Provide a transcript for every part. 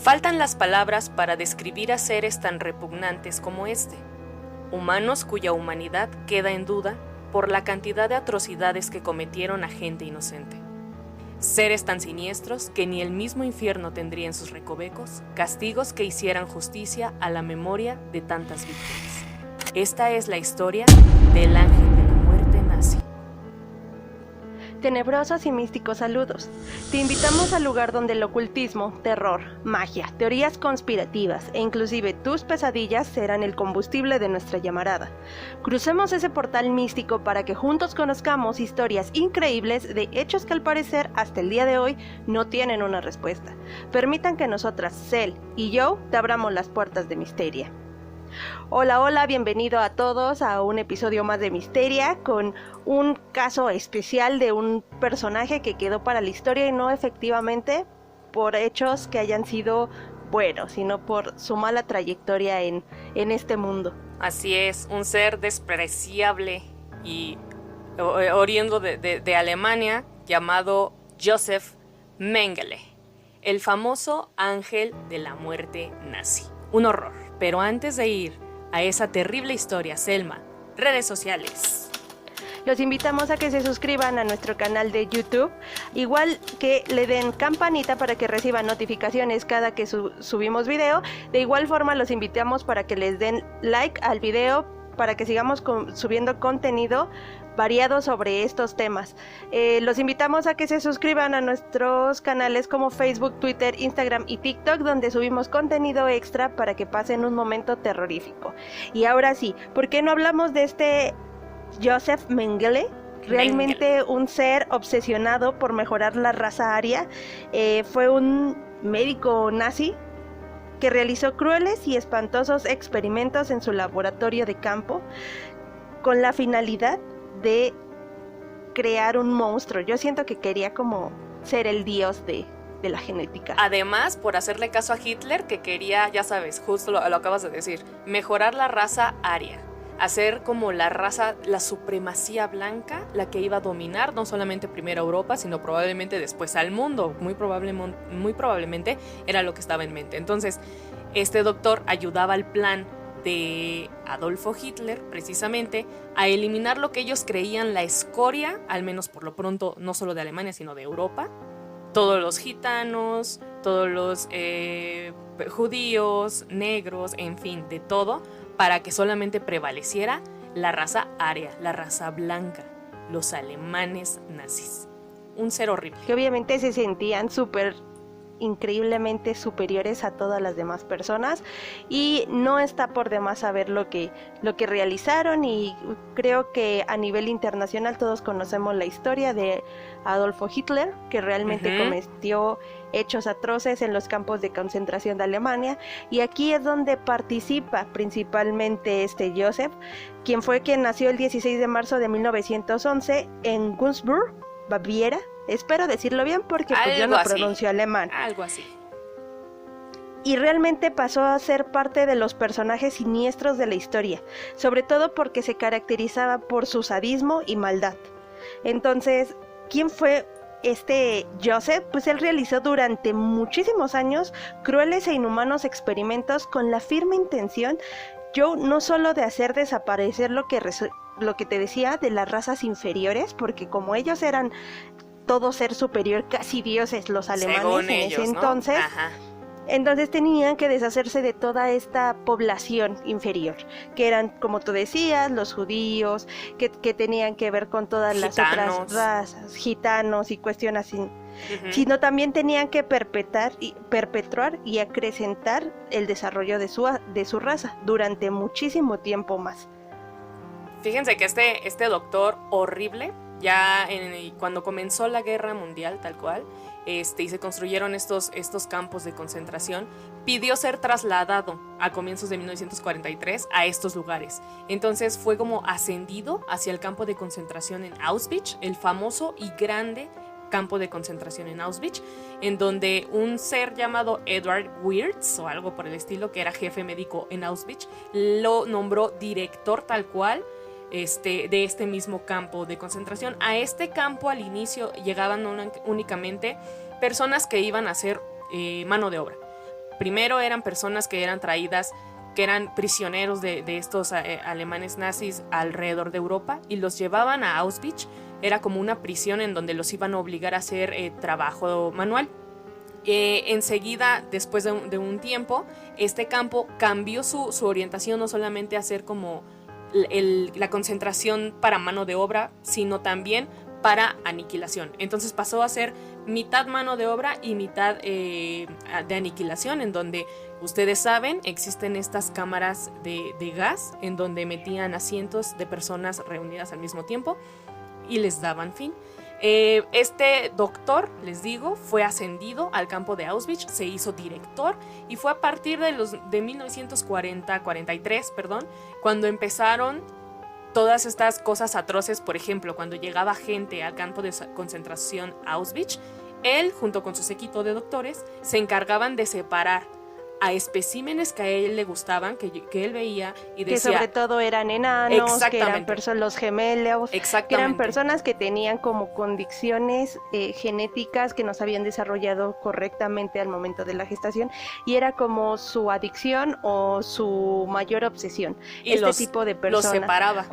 Faltan las palabras para describir a seres tan repugnantes como este, humanos cuya humanidad queda en duda por la cantidad de atrocidades que cometieron a gente inocente. Seres tan siniestros que ni el mismo infierno tendría en sus recovecos castigos que hicieran justicia a la memoria de tantas víctimas. Esta es la historia del ángel de la muerte nazi. Tenebrosos y místicos saludos. Te invitamos al lugar donde el ocultismo, terror, magia, teorías conspirativas e inclusive tus pesadillas serán el combustible de nuestra llamarada. Crucemos ese portal místico para que juntos conozcamos historias increíbles de hechos que al parecer hasta el día de hoy no tienen una respuesta. Permitan que nosotras, Cel y yo, te abramos las puertas de Misteria. Hola, bienvenido a todos a un episodio más de Misteria con un caso especial de un personaje que quedó para la historia y no efectivamente por hechos que hayan sido buenos, sino por su mala trayectoria en este mundo. Así es, un ser despreciable y oriundo de Alemania llamado Josef Mengele, el famoso ángel de la muerte nazi. Un horror. Pero antes de ir a esa terrible historia, Selma, redes sociales. Los invitamos a que se suscriban a nuestro canal de YouTube, igual que le den campanita para que reciban notificaciones cada que subimos video. De igual forma los invitamos para que les den like al video para que sigamos subiendo contenido variado sobre estos temas. Los invitamos a que se suscriban a nuestros canales como Facebook, Twitter, Instagram y TikTok, donde subimos contenido extra para que pasen un momento terrorífico. Y ahora sí, ¿por qué no hablamos de este Josef Mengele? Realmente un ser obsesionado por mejorar la raza aria. Fue un médico nazi que realizó crueles y espantosos experimentos en su laboratorio de campo con la finalidad de crear un monstruo. Yo siento que quería como ser el dios de la genética. Además, por hacerle caso a Hitler, que quería, ya sabes, justo lo acabas de decir, mejorar la raza aria, hacer como la raza, la supremacía blanca, la que iba a dominar no solamente primero Europa, sino probablemente después al mundo. Muy probablemente era lo que estaba en mente. Entonces, este doctor ayudaba al plan de Adolfo Hitler, precisamente, a eliminar lo que ellos creían la escoria, al menos por lo pronto, no solo de Alemania, sino de Europa. Todos los gitanos, todos los judíos, negros, en fin, de todo, para que solamente prevaleciera la raza aria, la raza blanca, los alemanes nazis. Un ser horrible. Que obviamente se sentían súper increíblemente superiores a todas las demás personas y no está por demás saber lo que realizaron, y creo que a nivel internacional todos conocemos la historia de Adolfo Hitler, que realmente cometió hechos atroces en los campos de concentración de Alemania, y aquí es donde participa principalmente este Josef, quien nació el 16 de marzo de 1911 en Günzburg, Baviera. Espero decirlo bien porque pues yo no pronuncio alemán. Algo así. Y realmente pasó a ser parte de los personajes siniestros de la historia, sobre todo porque se caracterizaba por su sadismo y maldad. Entonces, ¿quién fue este Josef? Pues él realizó durante muchísimos años crueles e inhumanos experimentos con la firme intención, no solo de hacer desaparecer lo que te decía de las razas inferiores, porque como ellos eran todo ser superior, casi dioses los alemanes según en ellos, ese entonces, ¿no? Ajá. Entonces tenían que deshacerse de toda esta población inferior, que eran, como tú decías, los judíos, que tenían que ver con todas las otras razas, gitanos y cuestiones así, sino también tenían que perpetuar y acrecentar el desarrollo de su raza durante muchísimo tiempo más. Fíjense que este doctor horrible, ya cuando comenzó la guerra mundial tal cual, y se construyeron estos campos de concentración, pidió ser trasladado a comienzos de 1943 a estos lugares. Entonces fue como ascendido hacia el campo de concentración en Auschwitz, el famoso y grande campo de concentración en Auschwitz, en donde un ser llamado Edward Wirtz o algo por el estilo, que era jefe médico en Auschwitz, lo nombró director tal cual de este mismo campo de concentración. A este campo al inicio llegaban únicamente personas que iban a hacer mano de obra. primero eran personas que eran traídas, que eran prisioneros de estos alemanes nazis alrededor de Europa, y los llevaban a Auschwitz. Era como una prisión en donde los iban a obligar a hacer trabajo manual. Enseguida, después de un tiempo, este campo cambió su orientación, no solamente a ser como la concentración para mano de obra, sino también para aniquilación. Entonces pasó a ser mitad mano de obra y mitad de aniquilación, en donde, ustedes saben, existen estas cámaras de gas en donde metían a cientos de personas reunidas al mismo tiempo y les daban fin. Este doctor, les digo, fue ascendido al campo de Auschwitz, se hizo director, y fue a partir de 1943, cuando empezaron todas estas cosas atroces. Por ejemplo, cuando llegaba gente al campo de concentración Auschwitz, él, junto con su séquito de doctores, se encargaban de separar a especímenes que a él le gustaban, que él veía y decía... Que sobre todo eran enanos, que eran los gemelos, que eran personas que tenían como condiciones genéticas que no se habían desarrollado correctamente al momento de la gestación, y era como su adicción o su mayor obsesión. Y este tipo de personas. Los separaba.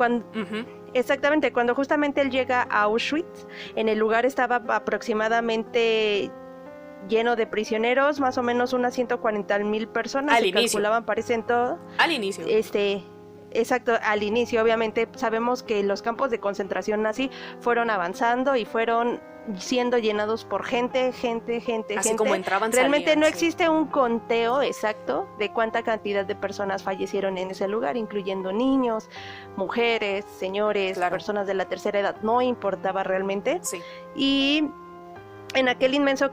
Exactamente, cuando justamente él llega a Auschwitz, en el lugar estaba aproximadamente lleno de prisioneros, más o menos unas 140,000 personas se calculaban, parecen todo. Al inicio. Exacto, al inicio. Obviamente sabemos que los campos de concentración nazi fueron avanzando y fueron siendo llenados por gente. Así como entraban, realmente salían, no existe un conteo exacto de cuánta cantidad de personas fallecieron en ese lugar, incluyendo niños, mujeres, señores, personas de la tercera edad, no importaba realmente. Sí. Y en aquel inmenso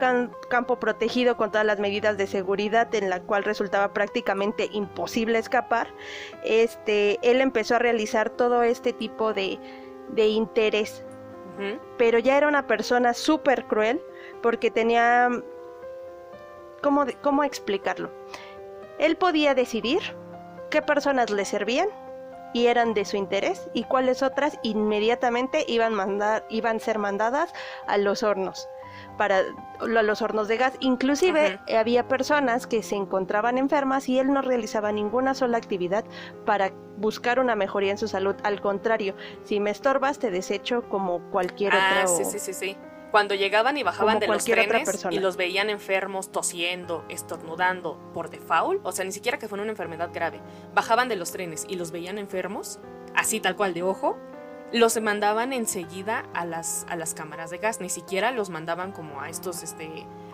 campo protegido con todas las medidas de seguridad, en la cual resultaba prácticamente imposible escapar, él empezó a realizar todo este tipo de interés. Pero ya era una persona súper cruel, porque tenía... ¿Cómo explicarlo? Él podía decidir qué personas le servían y eran de su interés, y cuáles otras inmediatamente iban a ser mandadas a los hornos. A los hornos de gas. Inclusive había personas que se encontraban enfermas y él no realizaba ninguna sola actividad para buscar una mejoría en su salud. Al contrario, si me estorbas te desecho como cualquier otro. Sí. Cuando llegaban y bajaban de los trenes y los veían enfermos, tosiendo, estornudando por default, o sea, ni siquiera que fuera una enfermedad grave, bajaban de los trenes y los veían enfermos, así tal cual de ojo, los mandaban enseguida a las cámaras de gas. Ni siquiera los mandaban como a estos,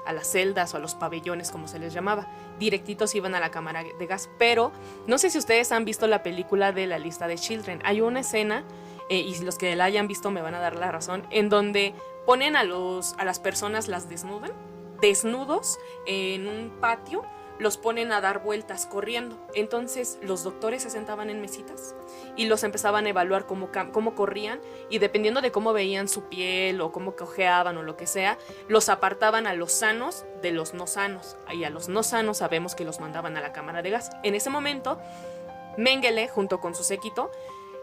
a las celdas o a los pabellones, como se les llamaba. Directitos iban a la cámara de gas. Pero no sé si ustedes han visto la película de La lista de Children. Hay una escena, y los que la hayan visto me van a dar la razón, en donde ponen a las personas, las desnudan, desnudos en un patio, los ponen a dar vueltas corriendo. Entonces los doctores se sentaban en mesitas y los empezaban a evaluar cómo corrían, y dependiendo de cómo veían su piel o cómo cojeaban o lo que sea, los apartaban a los sanos de los no sanos, y a los no sanos sabemos que los mandaban a la cámara de gas. En ese momento Mengele, junto con su séquito,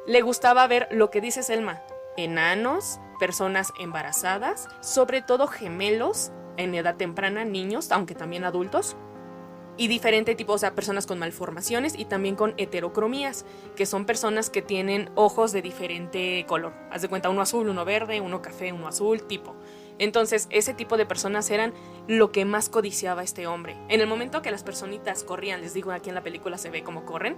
le gustaba ver lo que dice Selma: enanos, personas embarazadas, sobre todo gemelos en edad temprana, niños, aunque también adultos, y diferente tipo, o sea, personas con malformaciones y también con heterocromías, que son personas que tienen ojos de diferente color. Haz de cuenta, uno azul, uno verde, uno café, uno azul, tipo. Entonces, ese tipo de personas eran lo que más codiciaba este hombre. En el momento que las personitas corrían, les digo, aquí en la película se ve cómo corren,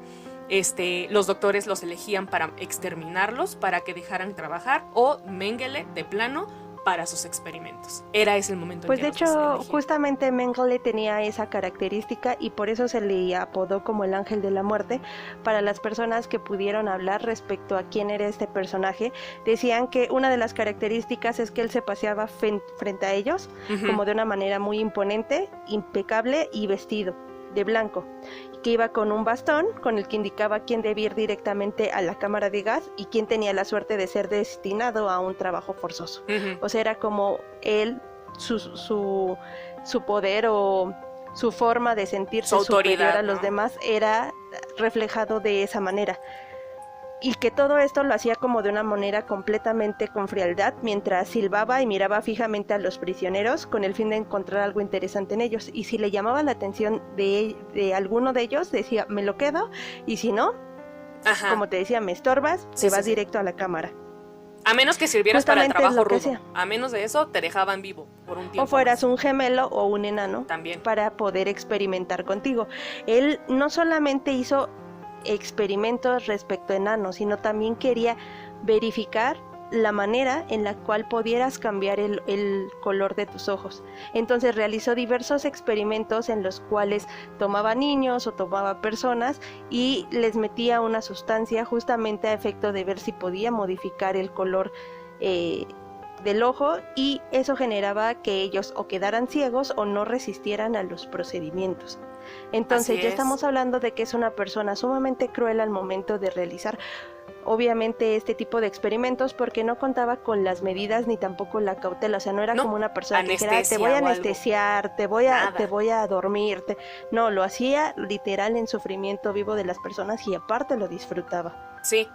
los doctores los elegían para exterminarlos, para que dejaran trabajar, o Mengele, de plano, para sus experimentos. Era ese el momento pues en que de hecho justamente Mengele tenía esa característica, y por eso se le apodó como el ángel de la muerte. Para las personas que pudieron hablar respecto a quién era este personaje, decían que una de las características es que él se paseaba frente a ellos como de una manera muy imponente, impecable, y vestido de blanco, que iba con un bastón con el que indicaba quién debía ir directamente a la cámara de gas y quién tenía la suerte de ser destinado a un trabajo forzoso. O sea, era como él, su poder o su forma de sentirse superior a los demás era reflejado de esa manera. y que todo esto lo hacía como de una manera completamente con frialdad, mientras silbaba y miraba fijamente a los prisioneros con el fin de encontrar algo interesante en ellos, y si le llamaba la atención de alguno de ellos, decía, me lo quedo, y si no, como te decía, me estorbas, te vas directo a la cámara. A menos que sirvieras para el trabajo rudo. Sea. A menos de eso, te dejaban vivo por un tiempo. O fueras un gemelo o un enano. También. Para poder experimentar contigo. Él no solamente hizo experimentos respecto a enanos, sino también quería verificar la manera en la cual pudieras cambiar el color de tus ojos. Entonces realizó diversos experimentos en los cuales tomaba niños o tomaba personas y les metía una sustancia justamente a efecto de ver si podía modificar el color del ojo, y eso generaba que ellos o quedaran ciegos o no resistieran a los procedimientos. Entonces ya estamos hablando de que es una persona sumamente cruel al momento de realizar obviamente este tipo de experimentos, porque no contaba con las medidas ni tampoco la cautela. O sea, no era como una persona que dijera, te voy a anestesiar, te voy a dormir. No, lo hacía literal en sufrimiento vivo de las personas, y aparte lo disfrutaba. Sí,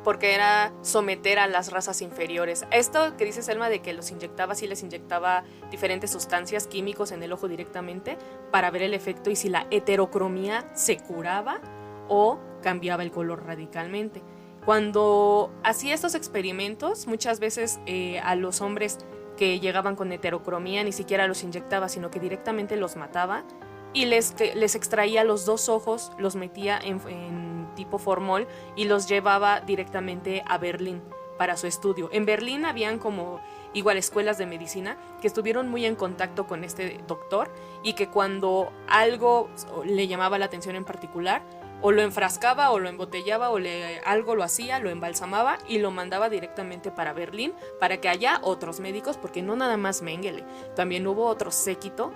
porque era someter a las razas inferiores. Esto que dice Selma de que los inyectaba, sí les inyectaba diferentes sustancias químicos en el ojo directamente para ver el efecto y si la heterocromía se curaba o cambiaba el color radicalmente. Cuando hacía estos experimentos, muchas veces a los hombres que llegaban con heterocromía ni siquiera los inyectaba, sino que directamente los mataba y les extraía los dos ojos, los metía en tipo formol y los llevaba directamente a Berlín para su estudio. En Berlín habían como igual escuelas de medicina que estuvieron muy en contacto con este doctor, y que cuando algo le llamaba la atención en particular, o lo enfrascaba o lo embotellaba o algo lo hacía, lo embalsamaba y lo mandaba directamente para Berlín para que allá otros médicos, porque no nada más Mengele, también hubo otro séquito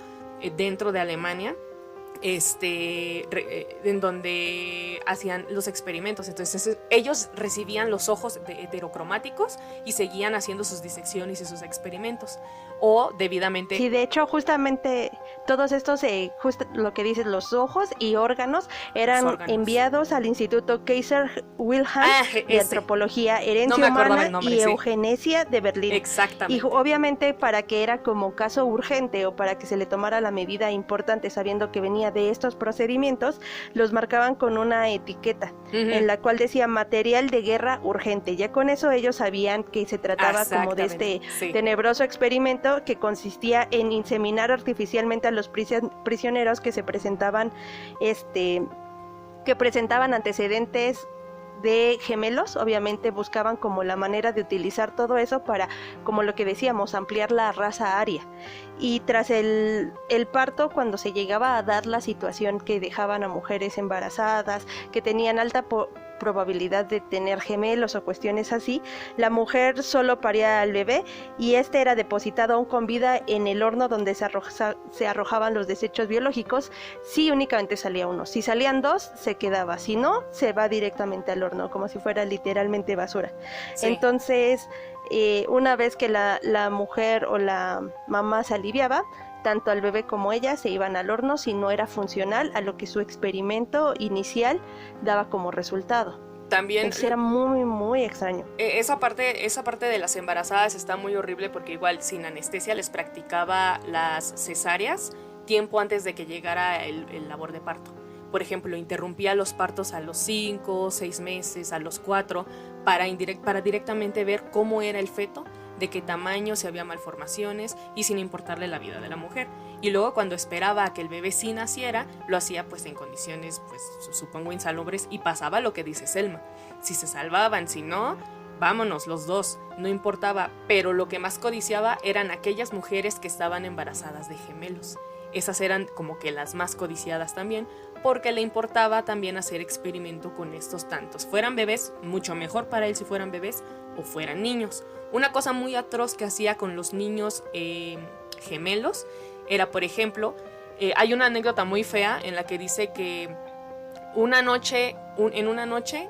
dentro de Alemania en donde hacían los experimentos. Entonces ellos recibían los ojos heterocromáticos y seguían haciendo sus disecciones y sus experimentos, o debidamente. Sí, de hecho justamente todos estos, justo lo que dices, los ojos y órganos eran enviados al Instituto Kaiser Wilhelm de Antropología, Herencia Humana y Eugenesia de Berlín. Exactamente. Y obviamente para que era como caso urgente o para que se le tomara la medida importante, sabiendo que venía de estos procedimientos, los marcaban con una etiqueta en la cual decía material de guerra urgente. Ya con eso ellos sabían que se trataba como de este tenebroso experimento que consistía en inseminar artificialmente a los prisioneros que se presentaban que presentaban antecedentes de gemelos. Obviamente buscaban como la manera de utilizar todo eso para, como lo que decíamos, ampliar la raza aria. Y tras el parto, cuando se llegaba a dar la situación que dejaban a mujeres embarazadas, que tenían alta probabilidad de tener gemelos o cuestiones así, la mujer solo paría al bebé y este era depositado aún con vida en el horno donde se arrojaban los desechos biológicos. Si únicamente salía uno, si salían dos se quedaba, si no se va directamente al horno, como si fuera literalmente basura. Entonces una vez que la mujer o la mamá se aliviaba, tanto al bebé como ella se iban al horno si no era funcional a lo que su experimento inicial daba como resultado. También entonces era muy, muy extraño. Esa parte de las embarazadas está muy horrible, porque igual sin anestesia les practicaba las cesáreas tiempo antes de que llegara el labor de parto. Por ejemplo, interrumpía los partos a los 5, 6 meses, a los 4, para directamente ver cómo era el feto, de qué tamaño, si había malformaciones, y sin importarle la vida de la mujer. Y luego cuando esperaba a que el bebé sí naciera, lo hacía pues en condiciones, pues supongo insalubres, y pasaba lo que dice Selma. Si se salvaban, si no, vámonos los dos, no importaba. Pero lo que más codiciaba eran aquellas mujeres que estaban embarazadas de gemelos. Esas eran como que las más codiciadas también, porque le importaba también hacer experimento con estos tantos. Fueran bebés, mucho mejor para él si fueran bebés o fueran niños. Una cosa muy atroz que hacía con los niños gemelos era, por ejemplo, hay una anécdota muy fea en la que dice que en una noche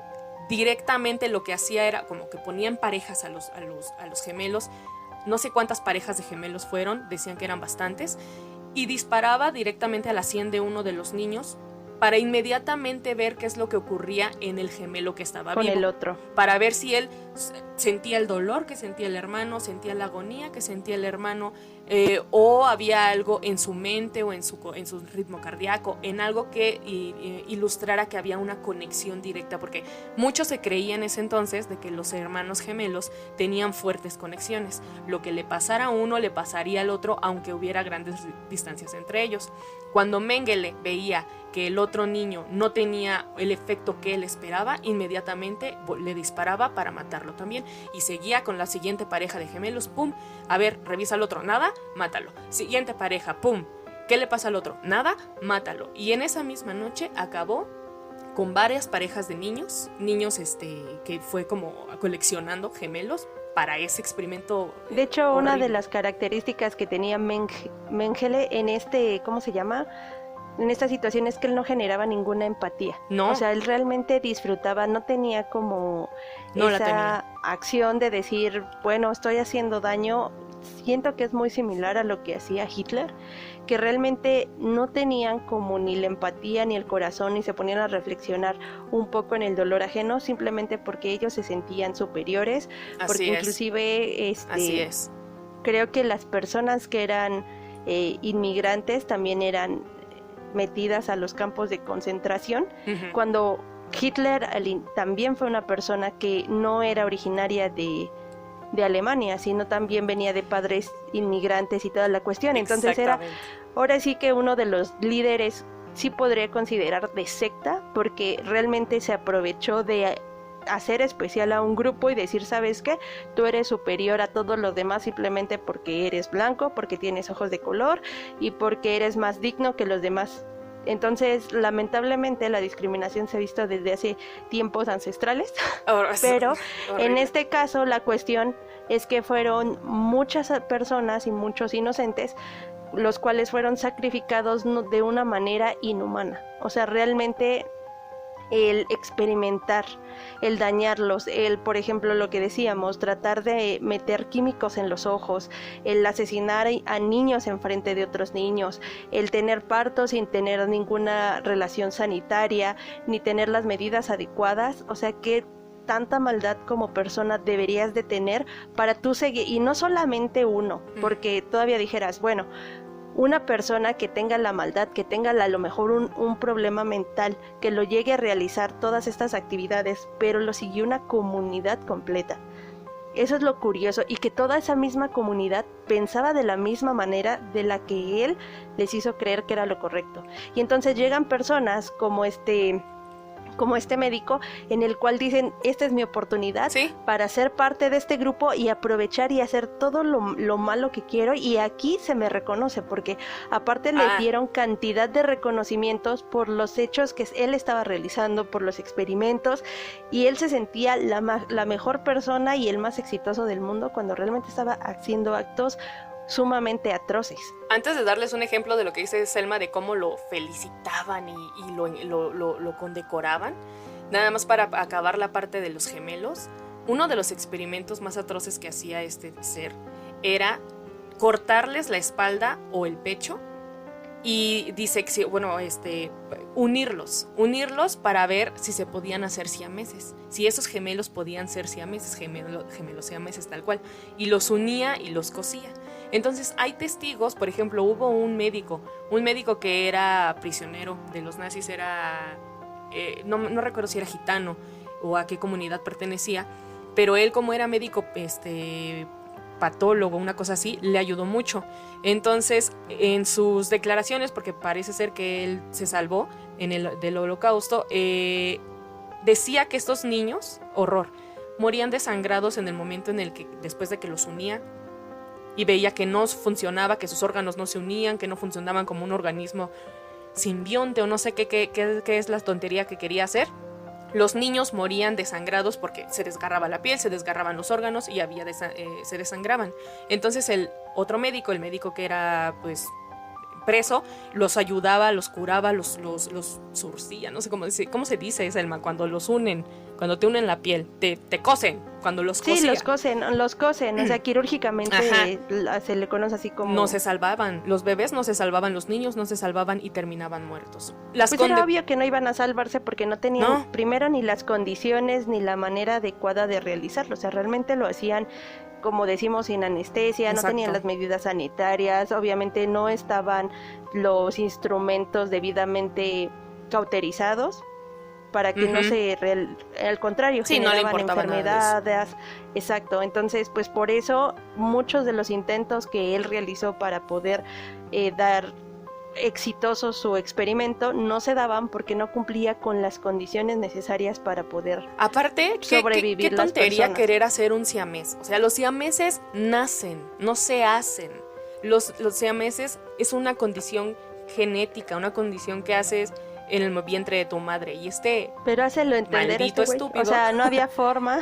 directamente lo que hacía era como que ponían parejas a los gemelos. No sé cuántas parejas de gemelos fueron, decían que eran bastantes, y disparaba directamente a la sien de uno de los niños para inmediatamente ver qué es lo que ocurría en el gemelo que estaba con vivo. el otro. Para ver si él sentía el dolor que sentía el hermano, sentía la agonía que sentía el hermano, o había algo en su mente o en su ritmo cardíaco, en algo que ilustrara que había una conexión directa, porque mucho se creía en ese entonces de que los hermanos gemelos tenían fuertes conexiones. Lo que le pasara a uno le pasaría al otro, aunque hubiera grandes distancias entre ellos. Cuando Mengele veía que el otro niño no tenía el efecto que él esperaba, inmediatamente le disparaba para matarlo también, y seguía con la siguiente pareja de gemelos. Pum, a ver, revisa al otro, nada, mátalo. Siguiente pareja, pum, ¿qué le pasa al otro? Nada, mátalo. Y en esa misma noche acabó con varias parejas de niños que fue como coleccionando gemelos para ese experimento. De hecho, horrible. una de las características que tenía Mengele en ¿cómo se llama? En esta situación es que él no generaba ninguna empatía. No. O sea, él realmente disfrutaba, no tenía como No esa acción de decir, bueno, estoy haciendo daño. Siento que es muy similar a lo que hacía Hitler, que realmente no tenían como ni la empatía ni el corazón, ni se ponían a reflexionar un poco en el dolor ajeno, simplemente porque ellos se sentían superiores, porque inclusive Así es. Creo que las personas que eran inmigrantes también eran metidas a los campos de concentración. Uh-huh. Cuando Hitler también fue una persona que no era originaria de Alemania, sino también venía de padres inmigrantes y toda la cuestión. Entonces era, ahora sí que uno de los líderes, sí podría considerar de secta, porque realmente se aprovechó de hacer especial a un grupo y decir, ¿sabes qué? Tú eres superior a todos los demás simplemente porque eres blanco, porque tienes ojos de color y porque eres más digno que los demás. Entonces, lamentablemente, la discriminación se ha visto desde hace tiempos ancestrales, pero en este caso la cuestión es que fueron muchas personas y muchos inocentes los cuales fueron sacrificados de una manera inhumana. O sea, realmente el experimentar, el dañarlos, el, por ejemplo, lo que decíamos, tratar de meter químicos en los ojos, el asesinar a niños en frente de otros niños, el tener partos sin tener ninguna relación sanitaria, ni tener las medidas adecuadas. O sea, que tanta maldad como persona deberías de tener para tú seguir, y no solamente uno, porque todavía dijeras, bueno, una persona que tenga la maldad, que tenga a lo mejor un problema mental, que lo llegue a realizar todas estas actividades, pero lo siguió una comunidad completa. Eso es lo curioso, y que toda esa misma comunidad pensaba de la misma manera de la que él les hizo creer que era lo correcto. Y entonces llegan personas como este médico, en el cual dicen, esta es mi oportunidad para ser parte de este grupo y aprovechar y hacer todo lo malo que quiero, y aquí se me reconoce, porque aparte le dieron cantidad de reconocimientos por los hechos que él estaba realizando, por los experimentos, y él se sentía la mejor persona y el más exitoso del mundo, cuando realmente estaba haciendo actos sumamente atroces. Antes de darles un ejemplo de lo que dice Selma, de cómo lo felicitaban y lo condecoraban, nada más para acabar la parte de los gemelos, uno de los experimentos más atroces que hacía este ser era cortarles la espalda o el pecho y unirlos para ver si se podían hacer siameses, si esos gemelos podían ser siameses, gemelos siameses tal cual, y los unía y los cosía. Entonces hay testigos, por ejemplo, hubo un médico que era prisionero de los nazis, era no recuerdo si era gitano o a qué comunidad pertenecía, pero él, como era médico patólogo, una cosa así, le ayudó mucho. Entonces, en sus declaraciones, porque parece ser que él se salvó del holocausto, decía que estos niños, morían desangrados en el momento en el que, después de que los unía, y veía que no funcionaba, que sus órganos no se unían, que no funcionaban como un organismo simbionte, o no sé qué es la tontería que quería hacer. Los niños morían desangrados porque se desgarraba la piel, se desgarraban los órganos y se desangraban. Entonces el otro médico, el médico que era pues preso, los ayudaba, los curaba, los surcía, no sé cómo se dice, Selma, cuando los unen, cuando te unen la piel, te cosen, cuando los cosía. Sí, los cosen, o sea, quirúrgicamente se le conoce así como... No se salvaban, los bebés no se salvaban, los niños no se salvaban y terminaban muertos. Pues era obvio que no iban a salvarse porque no tenían primero ni las condiciones ni la manera adecuada de realizarlo, o sea, realmente lo hacían, como decimos, sin anestesia. Exacto. No tenían las medidas sanitarias, obviamente no estaban los instrumentos debidamente cauterizados para que no se, al contrario, generaban enfermedades. Exacto, entonces pues por eso muchos de los intentos que él realizó para poder dar exitoso su experimento no se daban porque no cumplía con las condiciones necesarias para poder sobrevivir. Qué tontería querer hacer un siamés. O sea, los siameses nacen, no se hacen. Los siameses es una condición genética, una condición que haces en el vientre de tu madre. Y pero hácelo entender, maldito estúpido. O sea, no había forma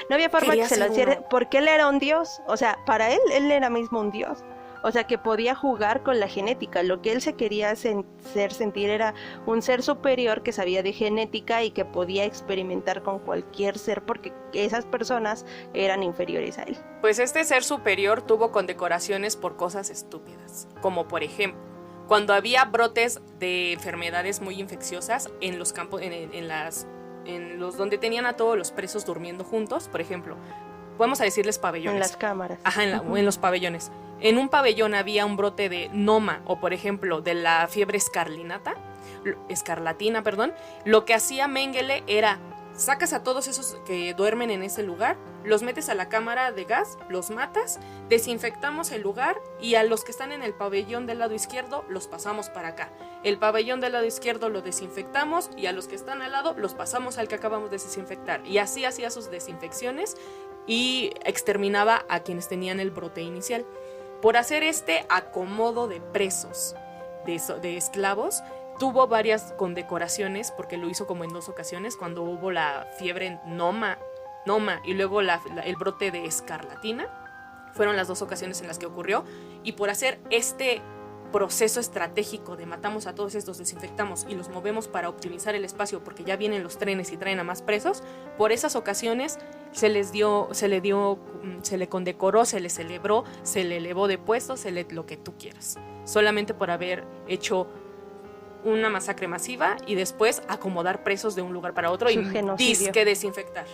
que se lo hiciera, porque él era un dios. O sea, para él era mismo un dios. O sea, que podía jugar con la genética. Lo que él se quería sentir era un ser superior que sabía de genética y que podía experimentar con cualquier ser, porque esas personas eran inferiores a él. Pues este ser superior tuvo condecoraciones por cosas estúpidas, como por ejemplo, cuando había brotes de enfermedades muy infecciosas en los campos, en los donde tenían a todos los presos durmiendo juntos, por ejemplo, vamos a decirles pabellones. En las cámaras. Ajá, en los pabellones. En un pabellón había un brote de noma, o por ejemplo, de la fiebre escarlatina, lo que hacía Mengele era, sacas a todos esos que duermen en ese lugar, los metes a la cámara de gas, los matas, desinfectamos el lugar y a los que están en el pabellón del lado izquierdo los pasamos para acá. El pabellón del lado izquierdo lo desinfectamos y a los que están al lado los pasamos al que acabamos de desinfectar. Y así hacía sus desinfecciones y exterminaba a quienes tenían el brote inicial. Por hacer este acomodo de presos, de esclavos, tuvo varias condecoraciones, porque lo hizo como en 2 ocasiones, cuando hubo la fiebre noma y luego el brote de escarlatina. Fueron las 2 ocasiones en las que ocurrió, y por hacer este proceso estratégico de matamos a todos estos, desinfectamos y los movemos para optimizar el espacio porque ya vienen los trenes y traen a más presos, por esas ocasiones se le condecoró, se le celebró, se le elevó de puesto, lo que tú quieras, solamente por haber hecho una masacre masiva y después acomodar presos de un lugar para otro y disque desinfectar.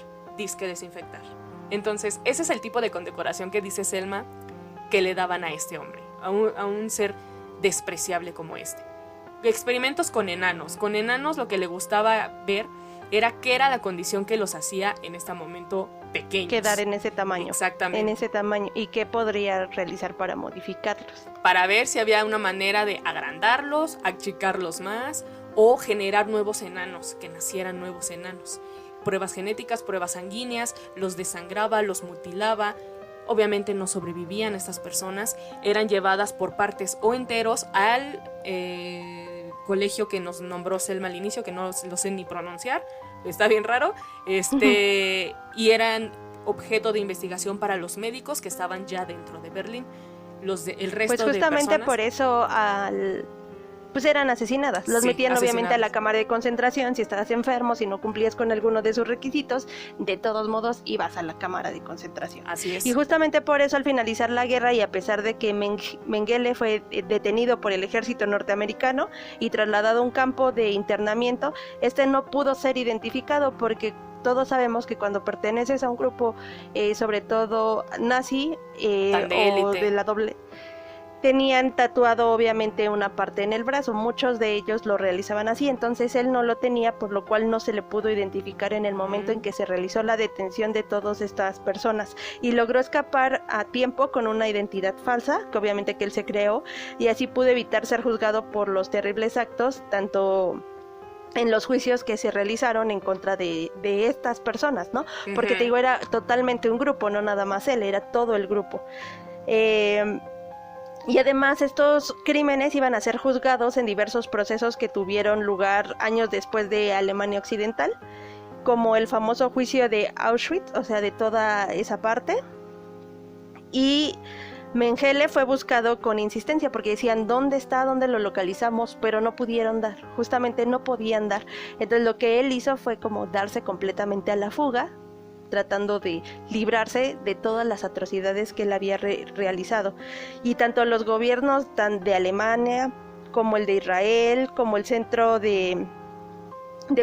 Entonces ese es el tipo de condecoración que dice Selma que le daban a este hombre, a un ser despreciable como este. Experimentos con enanos. Con enanos lo que le gustaba ver era qué era la condición que los hacía en este momento pequeños. Quedar en ese tamaño. Exactamente. En ese tamaño. ¿Y qué podría realizar para modificarlos? Para ver si había una manera de agrandarlos, achicarlos más o generar nuevos enanos, que nacieran nuevos enanos. Pruebas genéticas, pruebas sanguíneas, los desangraba, los mutilaba. Obviamente no sobrevivían estas personas, eran llevadas por partes o enteros al colegio que nos nombró Selma al inicio, que no lo sé ni pronunciar, está bien raro, y eran objeto de investigación para los médicos que estaban ya dentro de Berlín. El resto pues justamente de personas, por eso pues eran asesinadas. Los metían obviamente a la cámara de concentración. Si estabas enfermo, si no cumplías con alguno de sus requisitos, de todos modos ibas a la cámara de concentración. Así es. Y justamente por eso, al finalizar la guerra y a pesar de que Mengele fue detenido por el ejército norteamericano y trasladado a un campo de internamiento, no pudo ser identificado porque todos sabemos que cuando perteneces a un grupo, sobre todo nazi o de la doble, tenían tatuado obviamente una parte en el brazo. Muchos de ellos lo realizaban así, entonces él no lo tenía, por lo cual no se le pudo identificar en el momento en que se realizó la detención de todas estas personas, y logró escapar a tiempo con una identidad falsa, que obviamente que él se creó, y así pudo evitar ser juzgado por los terribles actos, tanto en los juicios que se realizaron en contra de estas personas, ¿no? Porque te digo, era totalmente un grupo, no nada más él, era todo el grupo. Y además estos crímenes iban a ser juzgados en diversos procesos que tuvieron lugar años después de Alemania Occidental, como el famoso juicio de Auschwitz, o sea, de toda esa parte. Y Mengele fue buscado con insistencia porque decían, ¿dónde está? ¿Dónde lo localizamos? Pero no pudieron dar, justamente no podían dar. Entonces lo que él hizo fue como darse completamente a la fuga, tratando de librarse de todas las atrocidades que él había realizado. Y tanto los gobiernos de Alemania, como el de Israel, como el centro de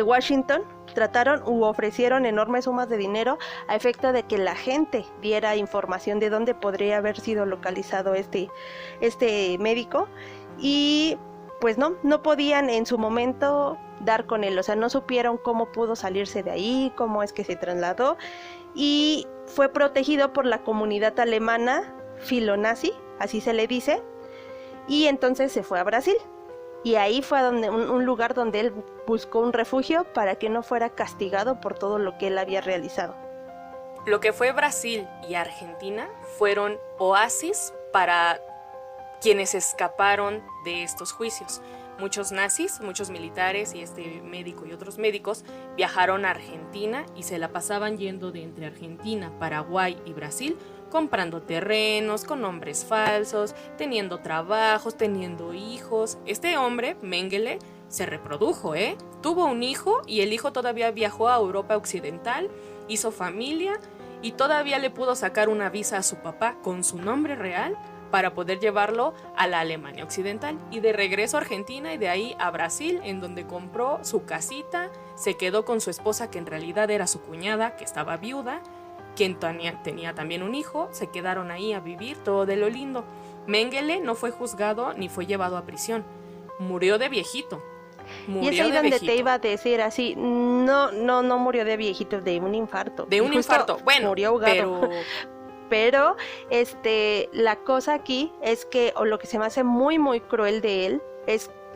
Washington, trataron u ofrecieron enormes sumas de dinero a efecto de que la gente diera información de dónde podría haber sido localizado este médico, y pues no podían en su momento dar con él, o sea, no supieron cómo pudo salirse de ahí, cómo es que se trasladó, y fue protegido por la comunidad alemana filonazi, así se le dice, y entonces se fue a Brasil. Y ahí fue un lugar donde él buscó un refugio para que no fuera castigado por todo lo que él había realizado. Lo que fue Brasil y Argentina fueron oasis para quienes escaparon de estos juicios. Muchos nazis, muchos militares y este médico y otros médicos viajaron a Argentina y se la pasaban yendo de entre Argentina, Paraguay y Brasil, comprando terrenos con nombres falsos, teniendo trabajos, teniendo hijos. Este hombre, Mengele, se reprodujo, tuvo un hijo y el hijo todavía viajó a Europa Occidental, hizo familia y todavía le pudo sacar una visa a su papá con su nombre real para poder llevarlo a la Alemania Occidental y de regreso a Argentina y de ahí a Brasil, en donde compró su casita, se quedó con su esposa que en realidad era su cuñada, que estaba viuda, quien tenía también un hijo, se quedaron ahí a vivir todo de lo lindo. Mengele no fue juzgado ni fue llevado a prisión, murió de viejito. Y es ahí donde te iba a decir así, no murió de viejito, de un infarto. De un infarto, bueno, murió ahogado. Pero la cosa aquí es que, o lo que se me hace muy muy cruel de él,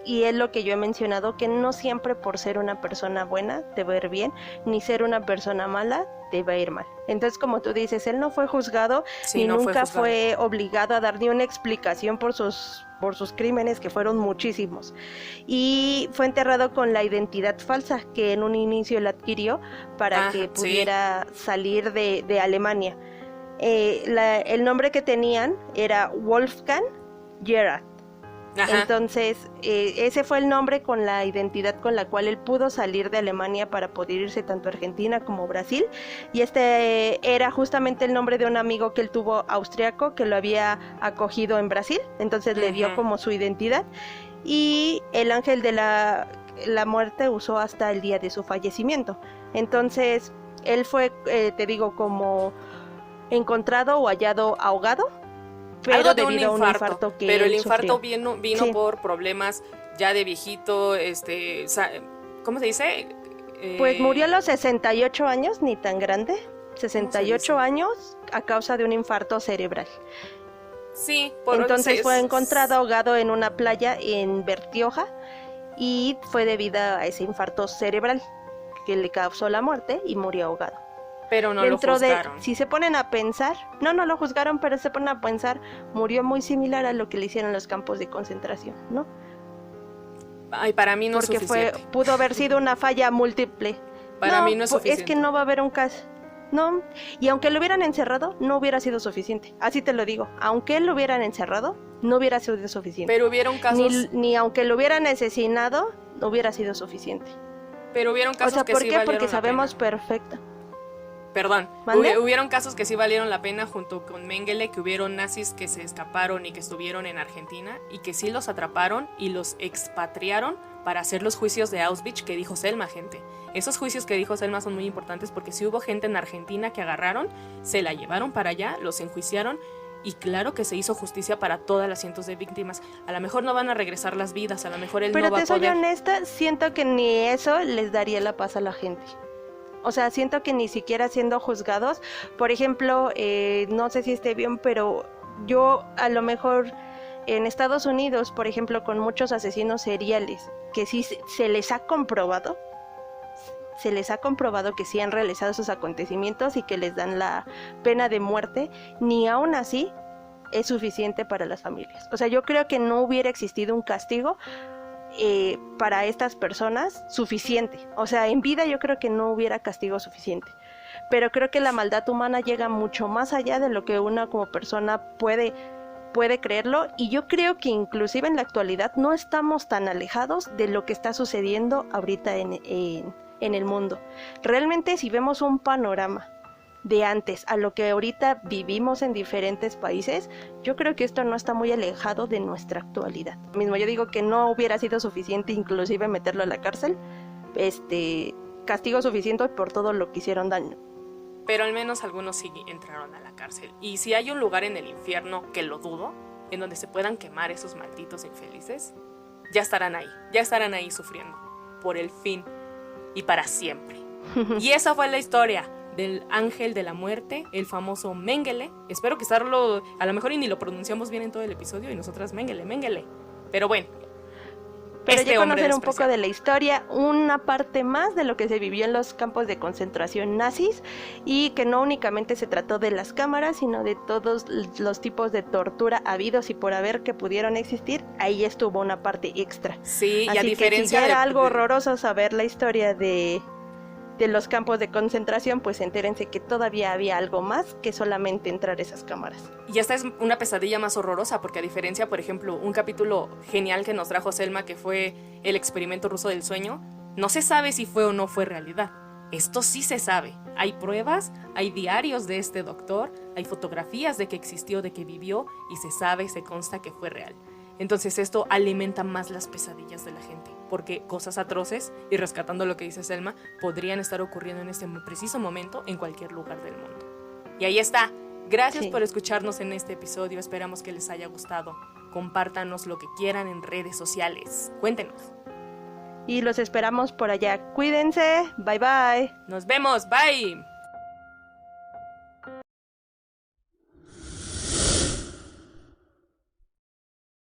y es lo que yo he mencionado, que no siempre por ser una persona buena te va a ir bien, ni ser una persona mala te va a ir mal. Entonces, como tú dices, él no fue juzgado, ni nunca fue obligado a dar ni una explicación por sus crímenes, que fueron muchísimos. Y fue enterrado con la identidad falsa que en un inicio él adquirió para que pudiera salir de Alemania. El nombre que tenían era Wolfgang Gerhard. Ajá. Entonces ese fue el nombre con la identidad con la cual él pudo salir de Alemania para poder irse tanto a Argentina como Brasil, y era justamente el nombre de un amigo que él tuvo austriaco que lo había acogido en Brasil, entonces le dio como su identidad, y el ángel de la muerte usó hasta el día de su fallecimiento. Entonces él fue, te digo, como encontrado o hallado ahogado, pero algo de debido a un infarto que pero el él infarto sufrió. vino por problemas ya de viejito, ¿cómo se dice? Pues murió a los 68 años, ni tan grande, 68 años a causa de un infarto cerebral. Sí, entonces fue encontrado ahogado en una playa en Bertioga y fue debido a ese infarto cerebral que le causó la muerte y murió ahogado. Pero no lo juzgaron. Si se ponen a pensar, no lo juzgaron, pero se ponen a pensar, murió muy similar a lo que le hicieron en los campos de concentración, ¿no? Ay, para mí no es suficiente. Porque pudo haber sido una falla múltiple. Para mí no es suficiente. Es que no va a haber un caso. No, y aunque lo hubieran encerrado, no hubiera sido suficiente. Así te lo digo. Aunque lo hubieran encerrado, no hubiera sido suficiente. Pero hubieron casos... Ni aunque lo hubieran asesinado, no hubiera sido suficiente. Pero hubieron casos que sí valieron la pena. Porque sabemos perfecto. Perdón, hubieron casos que sí valieron la pena junto con Mengele, que hubieron nazis que se escaparon y que estuvieron en Argentina y que sí los atraparon y los expatriaron para hacer los juicios de Auschwitz que dijo Selma, gente. Esos juicios que dijo Selma son muy importantes porque sí hubo gente en Argentina que agarraron, se la llevaron para allá, los enjuiciaron y claro que se hizo justicia para todas las cientos de víctimas. A lo mejor no van a regresar las vidas, a lo mejor él no va a poder... Pero te soy honesta, siento que ni eso les daría la paz a la gente. O sea, siento que ni siquiera siendo juzgados, por ejemplo, no sé si esté bien, pero yo a lo mejor en Estados Unidos, por ejemplo, con muchos asesinos seriales, que sí se les ha comprobado que sí han realizado esos acontecimientos y que les dan la pena de muerte, ni aún así es suficiente para las familias. O sea, yo creo que no hubiera existido un castigo para estas personas suficiente. O sea, en vida yo creo que no hubiera castigo suficiente, pero creo que la maldad humana llega mucho más allá de lo que una como persona puede puede creerlo, y yo creo que inclusive en la actualidad no estamos tan alejados de lo que está sucediendo ahorita en el mundo. Realmente, si vemos un panorama de antes a lo que ahorita vivimos en diferentes países, yo creo que esto no está muy alejado de nuestra actualidad. Mismo yo digo que no hubiera sido suficiente inclusive meterlo a la cárcel, castigo suficiente por todo lo que hicieron daño. Pero al menos algunos sí entraron a la cárcel. Y si hay un lugar en el infierno, que lo dudo, en donde se puedan quemar esos malditos infelices, ya estarán ahí sufriendo, por el fin y para siempre. Y esa fue la historia del ángel de la muerte, el famoso Mengele. Espero que estarlo, a lo mejor y ni lo pronunciamos bien en todo el episodio, y nosotras Mengele. Pero bueno. Pero ya conocer un poco de la historia, una parte más de lo que se vivió en los campos de concentración nazis, y que no únicamente se trató de las cámaras, sino de todos los tipos de tortura habidos y por haber que pudieron existir. Ahí estuvo una parte extra. Sí, así y a diferencia que si ya era algo horroroso saber la historia de los campos de concentración, pues entérense que todavía había algo más que solamente entrar a esas cámaras. Y esta es una pesadilla más horrorosa, porque a diferencia, por ejemplo, un capítulo genial que nos trajo Selma, que fue el experimento ruso del sueño, no se sabe si fue o no fue realidad. Esto sí se sabe. Hay pruebas, hay diarios de este doctor, hay fotografías de que existió, de que vivió, y se sabe, se consta que fue real. Entonces esto alimenta más las pesadillas de la gente, porque cosas atroces, y rescatando lo que dice Selma, podrían estar ocurriendo en este preciso momento en cualquier lugar del mundo. Y ahí está. Gracias por escucharnos en este episodio. Esperamos que les haya gustado. Compártanos lo que quieran en redes sociales. Cuéntenos. Y los esperamos por allá. Cuídense. Bye bye. Nos vemos. Bye.